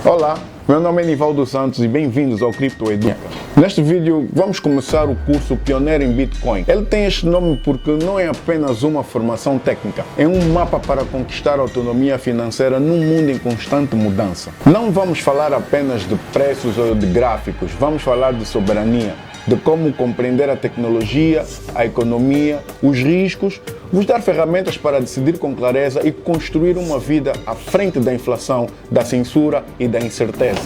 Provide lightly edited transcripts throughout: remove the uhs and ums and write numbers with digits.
Olá, meu nome é Nivaldo Santos e bem-vindos ao Cripto Educa. Neste vídeo vamos começar o curso Pioneiro em Bitcoin. Ele tem este nome porque não é apenas uma formação técnica, é um mapa para conquistar a autonomia financeira num mundo em constante mudança. Não vamos falar apenas de preços ou de gráficos, vamos falar de soberania, de como compreender a tecnologia, a economia, os riscos, vos dar ferramentas para decidir com clareza e construir uma vida à frente da inflação, da censura e da incerteza.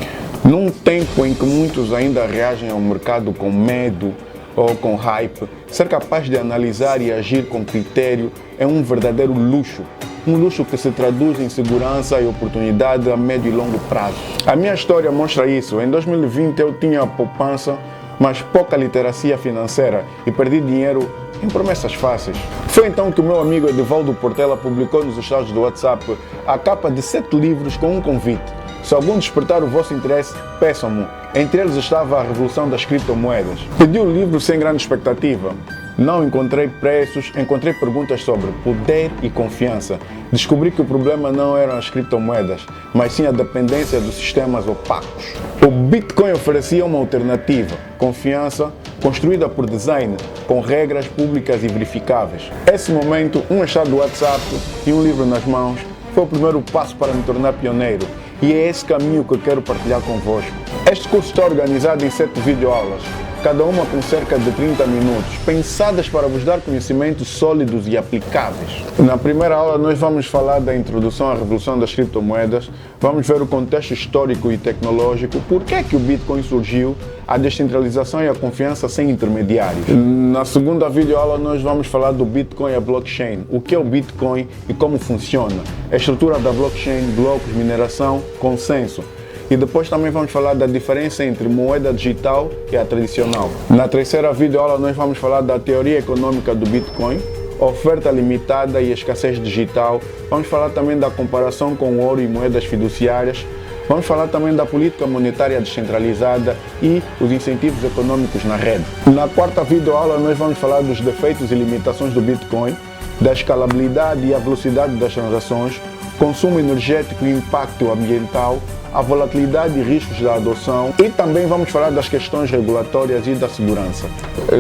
Num tempo em que muitos ainda reagem ao mercado com medo ou com hype, ser capaz de analisar e agir com critério é um verdadeiro luxo. Um luxo que se traduz em segurança e oportunidade a médio e longo prazo. A minha história mostra isso. Em 2020 eu tinha poupança, mas pouca literacia financeira e perdi dinheiro em promessas fáceis. Foi então que o meu amigo Edivaldo Portela publicou nos estados do WhatsApp a capa de 7 livros com um convite. Se algum despertar o vosso interesse, peçam-me. Entre eles estava a revolução das criptomoedas. Pedi o livro sem grande expectativa. Não encontrei preços, encontrei perguntas sobre poder e confiança. Descobri que o problema não eram as criptomoedas, mas sim a dependência dos sistemas opacos. O Bitcoin oferecia uma alternativa, confiança, construída por design, com regras públicas e verificáveis. Esse momento, um estado do WhatsApp e um livro nas mãos, foi o primeiro passo para me tornar pioneiro. E é esse caminho que eu quero partilhar convosco. Este curso está organizado em 7 videoaulas, cada uma com cerca de 30 minutos, pensadas para vos dar conhecimentos sólidos e aplicáveis. Na primeira aula nós vamos falar da introdução à revolução das criptomoedas, vamos ver o contexto histórico e tecnológico, por que é que o Bitcoin surgiu, a descentralização e a confiança sem intermediários. Na segunda videoaula nós vamos falar do Bitcoin e a blockchain, o que é o Bitcoin e como funciona, a estrutura da blockchain, blocos, mineração, consenso. E depois também vamos falar da diferença entre moeda digital e a tradicional. Na terceira videoaula nós vamos falar da teoria econômica do Bitcoin, oferta limitada e escassez digital. Vamos falar também da comparação com ouro e moedas fiduciárias. Vamos falar também da política monetária descentralizada e os incentivos econômicos na rede. Na quarta videoaula nós vamos falar dos defeitos e limitações do Bitcoin, da escalabilidade e a velocidade das transações, consumo energético e impacto ambiental, a volatilidade e riscos da adoção e também vamos falar das questões regulatórias e da segurança.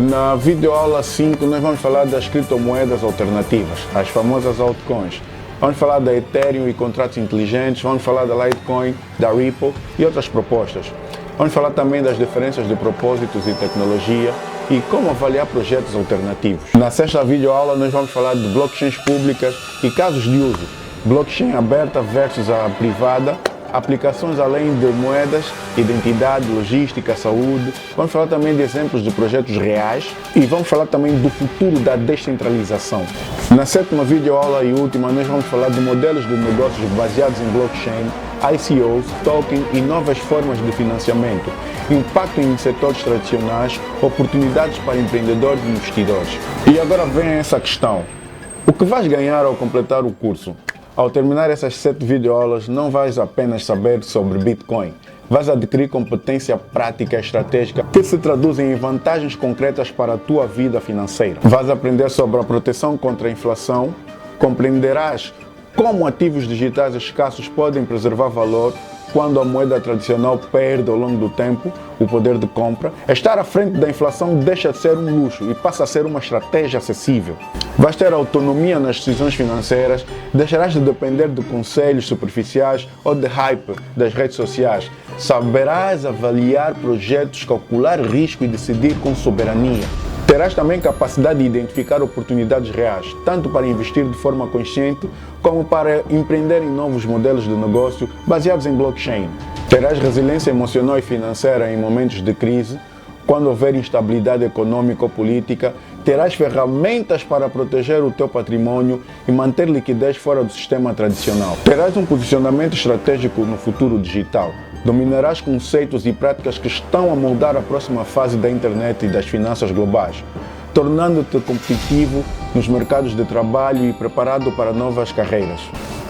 Na videoaula 5 nós vamos falar das criptomoedas alternativas, as famosas altcoins. Vamos falar da Ethereum e contratos inteligentes, vamos falar da Litecoin, da Ripple e outras propostas. Vamos falar também das diferenças de propósitos e tecnologia e como avaliar projetos alternativos. Na sexta videoaula nós vamos falar de blockchains públicas e casos de uso, blockchain aberta versus a privada, aplicações além de moedas, identidade, logística, saúde. Vamos falar também de exemplos de projetos reais e vamos falar também do futuro da descentralização. Na sétima videoaula e última, nós vamos falar de modelos de negócios baseados em blockchain, ICOs, token e novas formas de financiamento, impacto em setores tradicionais, oportunidades para empreendedores e investidores. E agora vem essa questão: o que vais ganhar ao completar o curso? Ao terminar essas 7 videoaulas, não vais apenas saber sobre Bitcoin, vais adquirir competência prática e estratégica que se traduzem em vantagens concretas para a tua vida financeira. Vais aprender sobre a proteção contra a inflação, compreenderás como ativos digitais escassos podem preservar valor quando a moeda tradicional perde ao longo do tempo o poder de compra. Estar à frente da inflação deixa de ser um luxo e passa a ser uma estratégia acessível. Vais ter autonomia nas decisões financeiras, deixarás de depender de conselhos superficiais ou de hype das redes sociais. Saberás avaliar projetos, calcular risco e decidir com soberania. Terás também capacidade de identificar oportunidades reais, tanto para investir de forma consciente, como para empreender em novos modelos de negócio baseados em blockchain. Terás resiliência emocional e financeira em momentos de crise. Quando houver instabilidade econômica ou política, terás ferramentas para proteger o teu patrimônio e manter liquidez fora do sistema tradicional. Terás um posicionamento estratégico no futuro digital. Dominarás conceitos e práticas que estão a moldar a próxima fase da internet e das finanças globais, tornando-te competitivo nos mercados de trabalho e preparado para novas carreiras.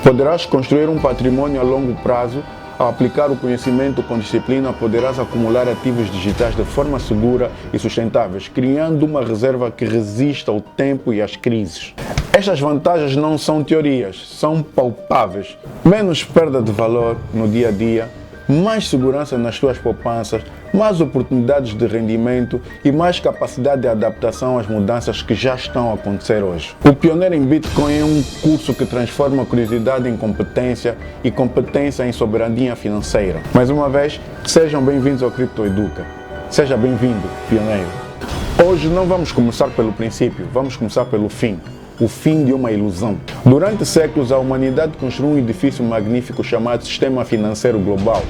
Poderás construir um patrimônio a longo prazo. Ao aplicar o conhecimento com disciplina, poderás acumular ativos digitais de forma segura e sustentável, criando uma reserva que resista ao tempo e às crises. Estas vantagens não são teorias, são palpáveis. Menos perda de valor no dia a dia, mais segurança nas suas poupanças, mais oportunidades de rendimento e mais capacidade de adaptação às mudanças que já estão a acontecer hoje. O Pioneiro em Bitcoin é um curso que transforma curiosidade em competência e competência em soberania financeira. Mais uma vez, sejam bem-vindos ao Cripto Educa. Seja bem-vindo, pioneiro. Hoje não vamos começar pelo princípio, vamos começar pelo fim. O fim de uma ilusão. Durante séculos, a humanidade construiu um edifício magnífico chamado Sistema Financeiro Global.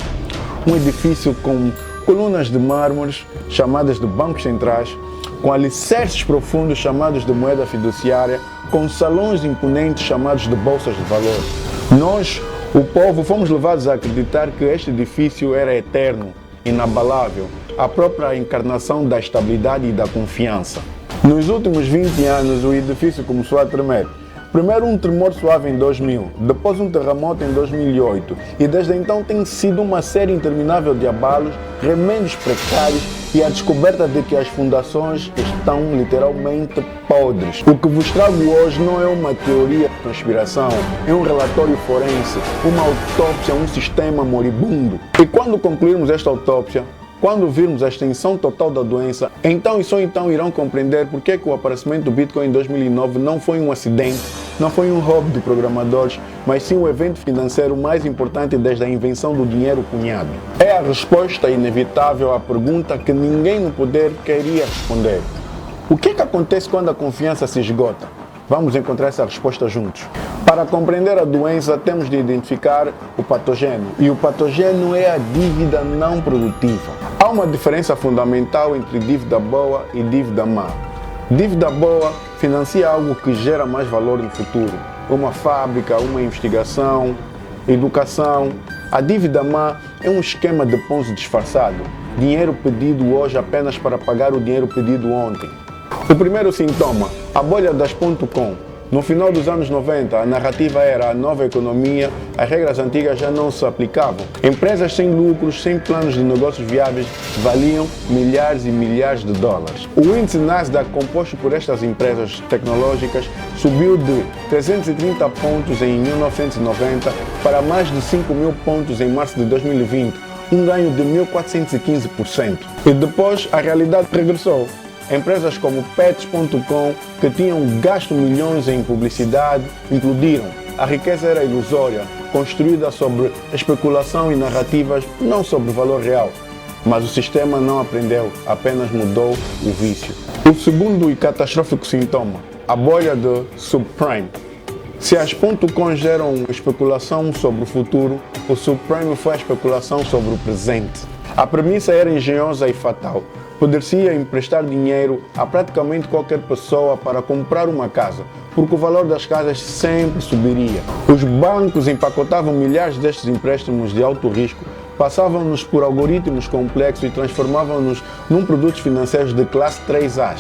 Um edifício com colunas de mármore, chamadas de bancos centrais, com alicerces profundos, chamados de moeda fiduciária, com salões imponentes, chamados de bolsas de valores. Nós, o povo, fomos levados a acreditar que este edifício era eterno, inabalável, a própria encarnação da estabilidade e da confiança. Nos últimos 20 anos, o edifício começou a tremer. Primeiro um tremor suave em 2000, depois um terremoto em 2008 e desde então tem sido uma série interminável de abalos, remendos precários e a descoberta de que as fundações estão literalmente podres. O que vos trago hoje não é uma teoria de conspiração, é um relatório forense, uma autópsia, um sistema moribundo. E quando concluirmos esta autópsia, quando virmos a extensão total da doença, então e só então irão compreender por que o aparecimento do Bitcoin em 2009 não foi um acidente, não foi um hobby de programadores, mas sim o evento financeiro mais importante desde a invenção do dinheiro cunhado. É a resposta inevitável à pergunta que ninguém no poder queria responder. O que acontece quando a confiança se esgota? Vamos encontrar essa resposta juntos. Para compreender a doença, temos de identificar o patogênio. E o patogênio é a dívida não produtiva. Há uma diferença fundamental entre dívida boa e dívida má. Dívida boa financia algo que gera mais valor no futuro. Uma fábrica, uma investigação, educação. A dívida má é um esquema de Ponzi disfarçado. Dinheiro pedido hoje apenas para pagar o dinheiro pedido ontem. O primeiro sintoma, a bolha das .com. No final dos anos 90, a narrativa era a nova economia, as regras antigas já não se aplicavam. Empresas sem lucros, sem planos de negócios viáveis, valiam milhares e milhares de dólares. O índice Nasdaq, composto por estas empresas tecnológicas, subiu de 330 pontos em 1990 para mais de 5 mil pontos em março de 2020, um ganho de 1.415%. E depois a realidade regressou. Empresas como Pets.com, que tinham gasto milhões em publicidade, implodiram. A riqueza era ilusória, construída sobre especulação e narrativas, não sobre valor real. Mas o sistema não aprendeu, apenas mudou o vício. O segundo e catastrófico sintoma, a bolha de subprime. Se as .com geram especulação sobre o futuro, o subprime foi a especulação sobre o presente. A premissa era engenhosa e fatal. Poder-se emprestar dinheiro a praticamente qualquer pessoa para comprar uma casa, porque o valor das casas sempre subiria. Os bancos empacotavam milhares destes empréstimos de alto risco, passavam-nos por algoritmos complexos e transformavam-nos num produtos financeiros de classe 3A.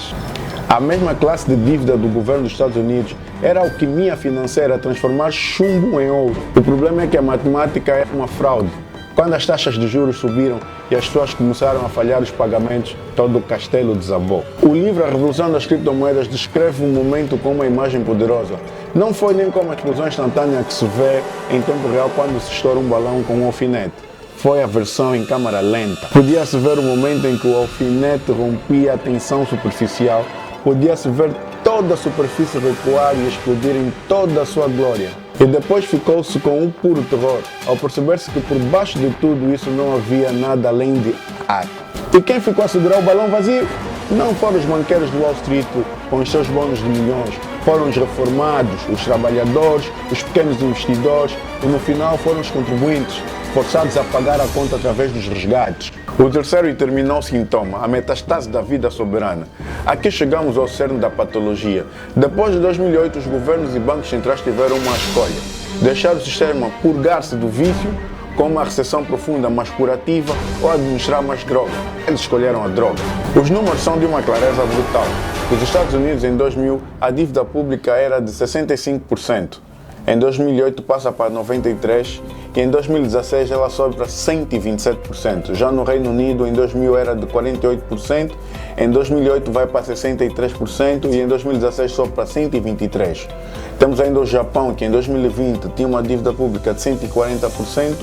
A mesma classe de dívida do governo dos Estados Unidos era a alquimia financeira, transformar chumbo em ouro. O problema é que a matemática é uma fraude. Quando as taxas de juros subiram e as pessoas começaram a falhar os pagamentos, todo o castelo desabou. O livro A Revolução das Criptomoedas descreve um momento com uma imagem poderosa. Não foi nem como a explosão instantânea que se vê em tempo real quando se estoura um balão com um alfinete. Foi a versão em câmara lenta. Podia-se ver o momento em que o alfinete rompia a tensão superficial. Podia-se ver toda a superfície recuar e explodir em toda a sua glória. E depois ficou-se com um puro terror, ao perceber-se que por baixo de tudo isso não havia nada além de ar. E quem ficou a segurar o balão vazio? Não foram os banqueiros de Wall Street com os seus bônus de milhões, foram os reformados, os trabalhadores, os pequenos investidores e no final foram os contribuintes, forçados a pagar a conta através dos resgates. O terceiro e terminal sintoma, a metastase da vida soberana. Aqui chegamos ao cerne da patologia. Depois de 2008, os governos e bancos centrais tiveram uma escolha: deixar o sistema purgar-se do vício, com uma recessão profunda mais curativa, ou administrar mais droga. Eles escolheram a droga. Os números são de uma clareza brutal. Nos Estados Unidos, em 2000, a dívida pública era de 65%. Em 2008 passa para 93% e em 2016 ela sobe para 127%. Já no Reino Unido, em 2000 era de 48%, em 2008 vai para 63% e em 2016 sobe para 123%. Temos ainda o Japão, que em 2020 tinha uma dívida pública de 140%,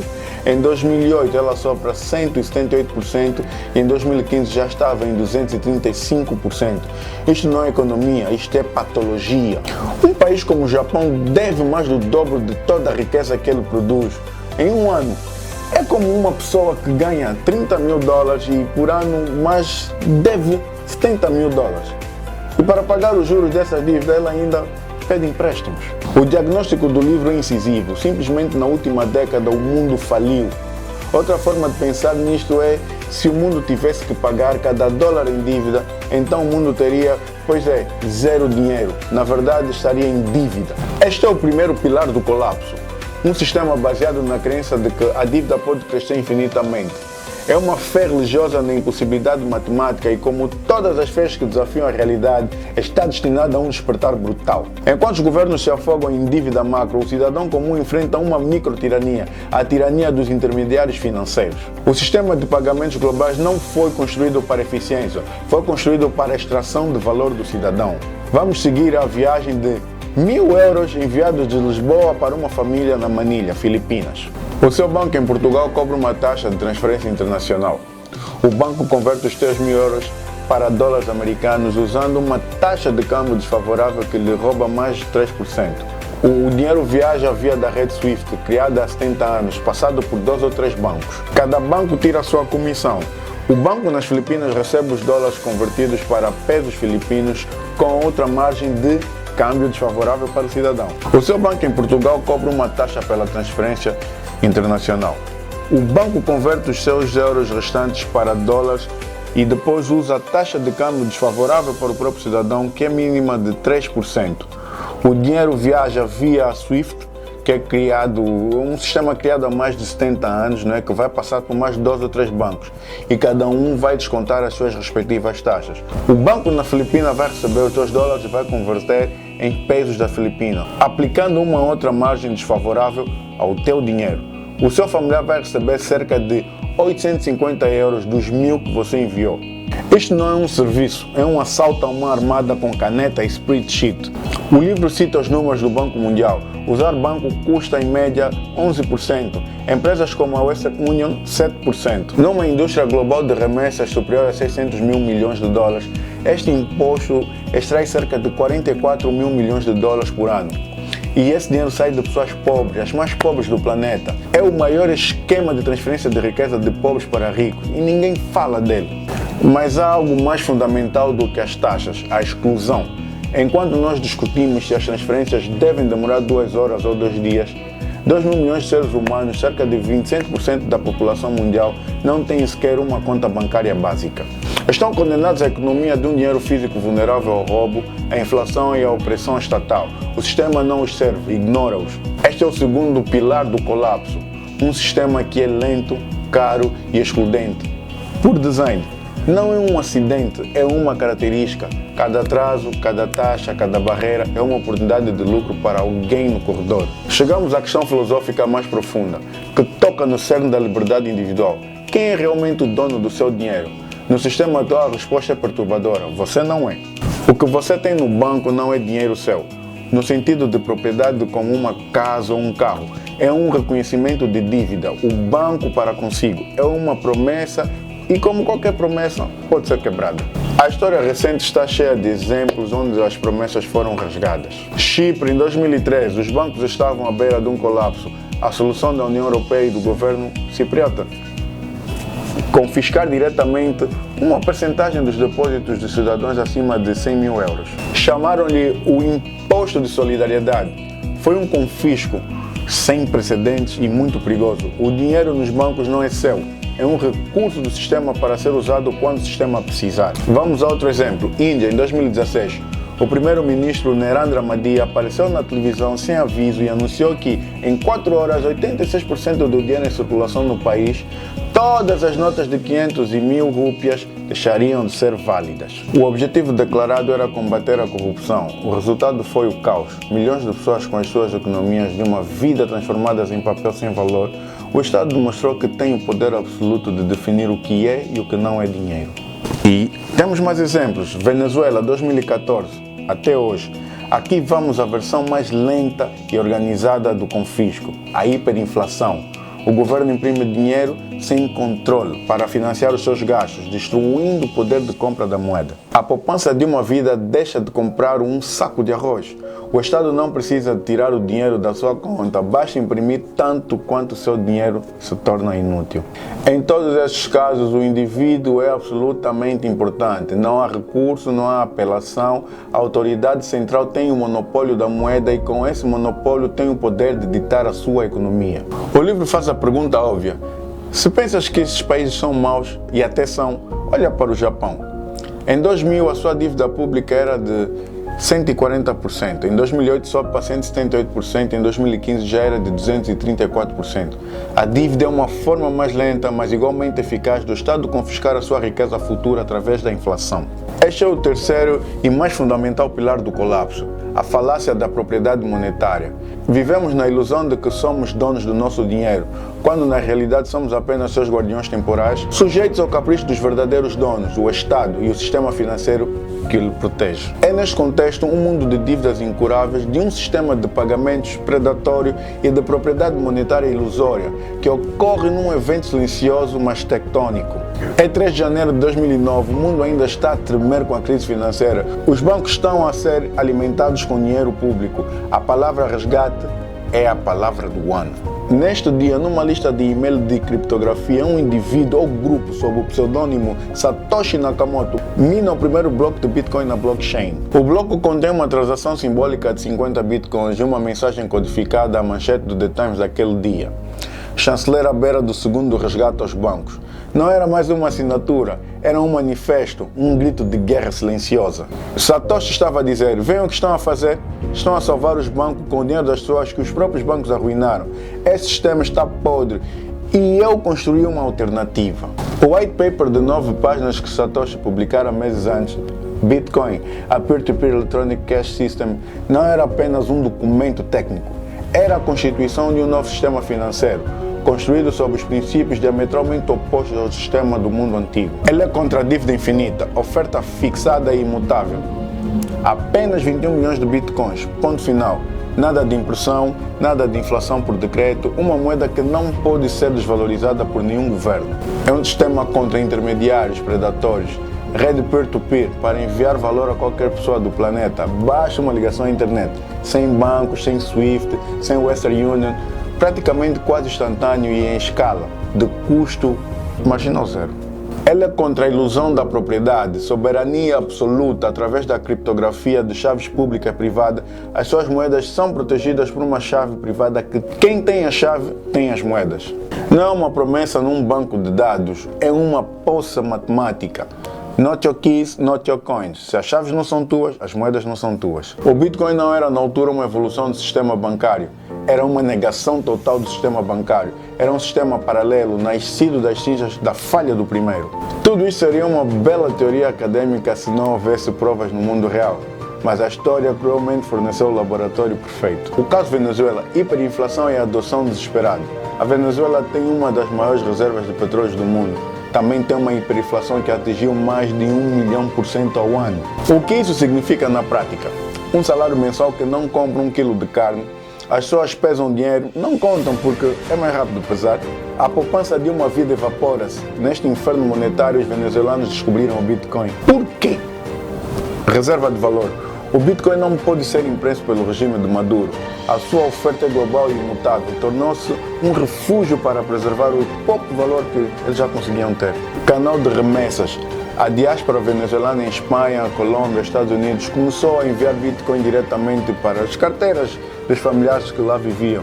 Em 2008 ela sobe para 178% e em 2015 já estava em 235%. Isto não é economia, isto é patologia. Um país como o Japão deve mais do dobro de toda a riqueza que ele produz em um ano. É como uma pessoa que ganha 30 mil dólares e por ano mais deve 70 mil dólares. E para pagar os juros dessa dívida ela ainda pede empréstimos. O diagnóstico do livro é incisivo. Simplesmente na última década o mundo faliu. Outra forma de pensar nisto é, se o mundo tivesse que pagar cada dólar em dívida, então o mundo teria, zero dinheiro. Na verdade estaria em dívida. Este é o primeiro pilar do colapso. Um sistema baseado na crença de que a dívida pode crescer infinitamente. É uma fé religiosa na impossibilidade matemática e, como todas as fés que desafiam a realidade, está destinada a um despertar brutal. Enquanto os governos se afogam em dívida macro, o cidadão comum enfrenta uma microtirania, a tirania dos intermediários financeiros. O sistema de pagamentos globais não foi construído para eficiência, foi construído para a extração de valor do cidadão. Vamos seguir a viagem de 1.000 euros enviados de Lisboa para uma família na Manilha, Filipinas. O seu banco em Portugal cobra uma taxa de transferência internacional. O banco converte os teus 1.000 euros para dólares americanos usando uma taxa de câmbio desfavorável que lhe rouba mais de 3%. O dinheiro viaja via da rede SWIFT, criada há 70 anos, passado por 2 ou 3 bancos. Cada banco tira a sua comissão. O banco nas Filipinas recebe os dólares convertidos para pesos filipinos com outra margem de câmbio desfavorável para o cidadão. O seu banco em Portugal cobra uma taxa pela transferência internacional. O banco converte os seus euros restantes para dólares e depois usa a taxa de câmbio desfavorável para o próprio cidadão, que é mínima de 3%. O dinheiro viaja via a SWIFT, que é um sistema criado há mais de 70 anos, que vai passar por mais de 2 ou 3 bancos e cada um vai descontar as suas respectivas taxas. O banco na Filipina vai receber os teus dólares e vai converter em pesos da Filipina, aplicando uma outra margem desfavorável ao teu dinheiro. O seu familiar vai receber cerca de 850 euros dos 1.000 que você enviou. Isto não é um serviço, é um assalto a uma armada com caneta e spreadsheet. O livro cita os números do Banco Mundial. Usar banco custa em média 11%, empresas como a Western Union 7%. Numa indústria global de remessas superior a 600 mil milhões de dólares, este imposto extrai cerca de 44 mil milhões de dólares por ano. E esse dinheiro sai de pessoas pobres, as mais pobres do planeta. É o maior esquema de transferência de riqueza de pobres para ricos e ninguém fala dele. Mas há algo mais fundamental do que as taxas, a exclusão. Enquanto nós discutimos se as transferências devem demorar 2 horas ou 2 dias, 2 mil milhões de seres humanos, cerca de 25% da população mundial, não têm sequer uma conta bancária básica. Estão condenados à economia de um dinheiro físico vulnerável ao roubo, à inflação e à opressão estatal. O sistema não os serve, ignora-os. Este é o segundo pilar do colapso. Um sistema que é lento, caro e excludente. Por design. Não é um acidente, é uma característica. Cada atraso, cada taxa, cada barreira é uma oportunidade de lucro para alguém no corredor. Chegamos à questão filosófica mais profunda, que toca no cerne da liberdade individual. Quem é realmente o dono do seu dinheiro? No sistema atual a resposta é perturbadora, você não é. O que você tem no banco não é dinheiro seu, no sentido de propriedade como uma casa ou um carro. É um reconhecimento de dívida, o banco para consigo. É uma promessa e, como qualquer promessa, pode ser quebrada. A história recente está cheia de exemplos onde as promessas foram rasgadas. Chipre, em 2013, os bancos estavam à beira de um colapso. A solução da União Europeia e do governo cipriota: confiscar diretamente uma percentagem dos depósitos de cidadãos acima de 100 mil euros. Chamaram-lhe o imposto de solidariedade. Foi um confisco sem precedentes e muito perigoso. O dinheiro nos bancos não é seu. É um recurso do sistema para ser usado quando o sistema precisar. Vamos a outro exemplo. Índia, em 2016. O primeiro-ministro Narendra Modi apareceu na televisão sem aviso e anunciou que, em 4 horas, 86% do dinheiro em circulação no país, todas as notas de 500 e 1.000 rúpias deixariam de ser válidas. O objetivo declarado era combater a corrupção. O resultado foi o caos. Milhões de pessoas com as suas economias de uma vida transformadas em papel sem valor. O Estado demonstrou que tem o poder absoluto de definir o que é e o que não é dinheiro. E temos mais exemplos. Venezuela, 2014. Até hoje. Aqui vamos à versão mais lenta e organizada do confisco, a hiperinflação. O governo imprime dinheiro sem controle para financiar os seus gastos, destruindo o poder de compra da moeda. A poupança de uma vida deixa de comprar um saco de arroz. O Estado não precisa tirar o dinheiro da sua conta, basta imprimir tanto quanto o seu dinheiro se torna inútil. Em todos esses casos, o indivíduo é absolutamente importante. Não há recurso, não há apelação. A autoridade central tem o monopólio da moeda e com esse monopólio tem o poder de ditar a sua economia. O livro faz a pergunta óbvia. Se pensas que esses países são maus, e até são, olha para o Japão. Em 2000, a sua dívida pública era de 140%, em 2008 sobe para 178%, em 2015 já era de 234%. A dívida é uma forma mais lenta, mas igualmente eficaz do Estado confiscar a sua riqueza futura através da inflação. Este é o terceiro e mais fundamental pilar do colapso, a falácia da propriedade monetária. Vivemos na ilusão de que somos donos do nosso dinheiro, quando na realidade somos apenas seus guardiões temporais, sujeitos ao capricho dos verdadeiros donos, o Estado e o sistema financeiro que lhe protege. É neste contexto um mundo de dívidas incuráveis, de um sistema de pagamentos predatório e de propriedade monetária ilusória, que ocorre num evento silencioso mas tectônico. Em 3 de janeiro de 2009, o mundo ainda está a tremer com a crise financeira. Os bancos estão a ser alimentados com dinheiro público. A palavra resgate é a palavra do ano. Neste dia, numa lista de e-mail de criptografia, um indivíduo ou grupo sob o pseudônimo Satoshi Nakamoto mina o primeiro bloco de Bitcoin na blockchain. O bloco contém uma transação simbólica de 50 Bitcoins e uma mensagem codificada à manchete do The Times daquele dia. Chanceler à beira do segundo resgate aos bancos. Não era mais uma assinatura, era um manifesto, um grito de guerra silenciosa. Satoshi estava a dizer, veem o que estão a fazer? Estão a salvar os bancos com o dinheiro das pessoas que os próprios bancos arruinaram. Esse sistema está podre e eu construí uma alternativa. O white paper de 9 páginas que Satoshi publicara meses antes, Bitcoin, a Peer-to-Peer Electronic Cash System, não era apenas um documento técnico, era a constituição de um novo sistema financeiro, construído sob os princípios diametralmente opostos ao sistema do mundo antigo. Ele é contra a dívida infinita, oferta fixada e imutável. Apenas 21 milhões de bitcoins, ponto final. Nada de impressão, nada de inflação por decreto, uma moeda que não pode ser desvalorizada por nenhum governo. É um sistema contra intermediários, predatórios, rede peer-to-peer para enviar valor a qualquer pessoa do planeta. Basta uma ligação à internet, sem bancos, sem SWIFT, sem Western Union, praticamente quase instantâneo e em escala, de custo marginal zero. Ela é contra a ilusão da propriedade, soberania absoluta através da criptografia de chaves pública e privada. As suas moedas são protegidas por uma chave privada que quem tem a chave tem as moedas. Não é uma promessa num banco de dados, é uma poça matemática. Not your keys, not your coins. Se as chaves não são tuas, as moedas não são tuas. O Bitcoin não era na altura uma evolução do sistema bancário, era uma negação total do sistema bancário. Era um sistema paralelo, nascido das cinzas da falha do primeiro. Tudo isso seria uma bela teoria acadêmica se não houvesse provas no mundo real. Mas a história cruelmente forneceu o laboratório perfeito. O caso Venezuela, hiperinflação e adoção desesperada. A Venezuela tem uma das maiores reservas de petróleo do mundo. Também tem uma hiperinflação que atingiu mais de 1 milhão% ao ano. O que isso significa na prática? Um salário mensal que não compra 1 quilo de carne. As pessoas pesam dinheiro, não contam porque é mais rápido pesar. A poupança de uma vida evapora-se. Neste inferno monetário, os venezuelanos descobriram o Bitcoin. Por quê? Reserva de valor. O Bitcoin não pode ser impresso pelo regime de Maduro. A sua oferta é global e imutável. Tornou-se um refúgio para preservar o pouco valor que eles já conseguiam ter. Canal de remessas. A diáspora venezuelana em Espanha, Colômbia, Estados Unidos começou a enviar Bitcoin diretamente para as carteiras dos familiares que lá viviam,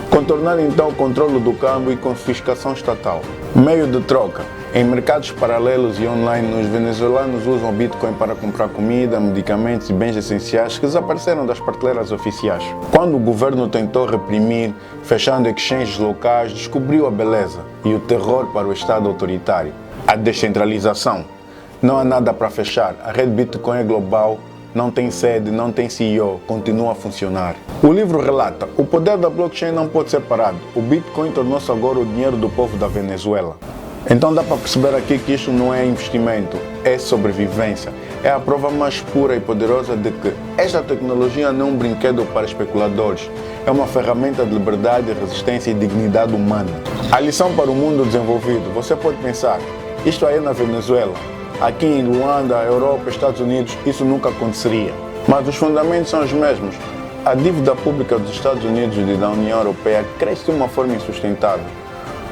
contornando então o controle do câmbio e confiscação estatal. Meio de troca. Em mercados paralelos e online, os venezuelanos usam Bitcoin para comprar comida, medicamentos e bens essenciais que desapareceram das prateleiras oficiais. Quando o governo tentou reprimir, fechando exchanges locais, descobriu a beleza e o terror para o Estado autoritário. A descentralização. Não há nada para fechar. A rede Bitcoin é global, não tem sede, não tem CEO, continua a funcionar. O livro relata: o poder da blockchain não pode ser parado. O Bitcoin tornou-se agora o dinheiro do povo da Venezuela. Então dá para perceber aqui que isto não é investimento, é sobrevivência. É a prova mais pura e poderosa de que esta tecnologia não é um brinquedo para especuladores. é uma ferramenta de liberdade, resistência e dignidade humana. A lição para o mundo desenvolvido, você pode pensar, isto aí é na Venezuela, aqui em Luanda, Europa, Estados Unidos, isso nunca aconteceria. Mas os fundamentos são os mesmos. A dívida pública dos Estados Unidos e da União Europeia cresce de uma forma insustentável.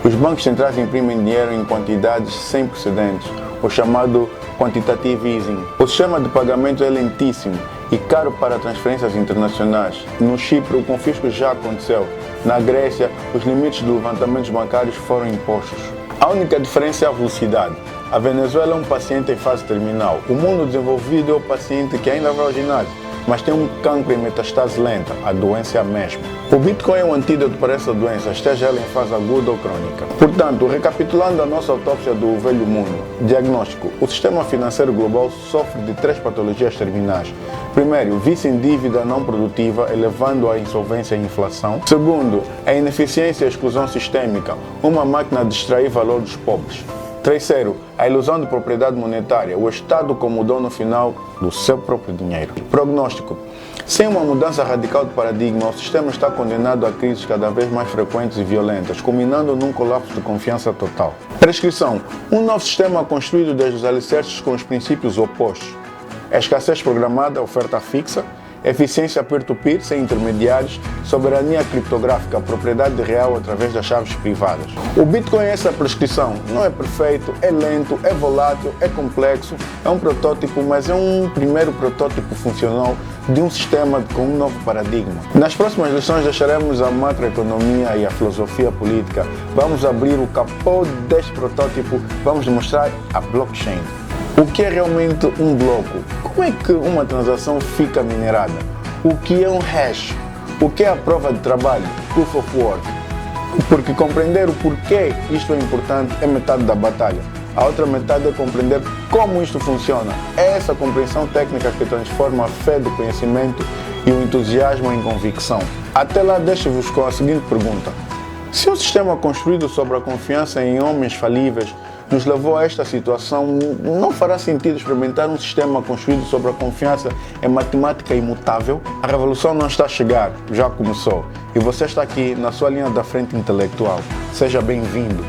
Os bancos centrais imprimem dinheiro em quantidades sem precedentes, o chamado quantitative easing. O sistema de pagamento é lentíssimo e caro para transferências internacionais. No Chipre, o confisco já aconteceu. Na Grécia, os limites de levantamentos bancários foram impostos. A única diferença é a velocidade. A Venezuela é um paciente em fase terminal. O mundo desenvolvido é o paciente que ainda vai ao ginásio, mas tem um cancro em metastase lenta, a doença é a mesma. O Bitcoin é um antídoto para essa doença, esteja ela em fase aguda ou crônica. Portanto, recapitulando a nossa autópsia do velho mundo, diagnóstico: o sistema financeiro global sofre de 3 patologias terminais. Primeiro, vício em dívida não produtiva, elevando a insolvência e a inflação. Segundo, a ineficiência e a exclusão sistêmica, uma máquina de extrair valor dos pobres. Terceiro, a ilusão de propriedade monetária, o Estado como dono final do seu próprio dinheiro. Prognóstico: sem uma mudança radical de paradigma, o sistema está condenado a crises cada vez mais frequentes e violentas, culminando num colapso de confiança total. Prescrição: um novo sistema construído desde os alicerces com os princípios opostos. A escassez programada, oferta fixa, eficiência peer-to-peer sem intermediários, soberania criptográfica, propriedade real através das chaves privadas. O Bitcoin é essa prescrição. Não é perfeito, é lento, é volátil, é complexo, é um protótipo, mas é um primeiro protótipo funcional de um sistema com um novo paradigma. Nas próximas lições deixaremos a macroeconomia e a filosofia política. Vamos abrir o capô deste protótipo, vamos mostrar a blockchain. O que é realmente um bloco? Como é que uma transação fica minerada? O que é um hash? O que é a prova de trabalho? Proof of work. Porque compreender o porquê isto é importante é metade da batalha. A outra metade é compreender como isto funciona. É essa compreensão técnica que transforma a fé do conhecimento e o entusiasmo em convicção. Até lá, deixo-vos com a seguinte pergunta: se um sistema construído sobre a confiança em homens falíveis nos levou a esta situação, não fará sentido experimentar um sistema construído sobre a confiança em matemática imutável? A revolução não está a chegar, já começou. E você está aqui na sua linha da frente intelectual. Seja bem-vindo.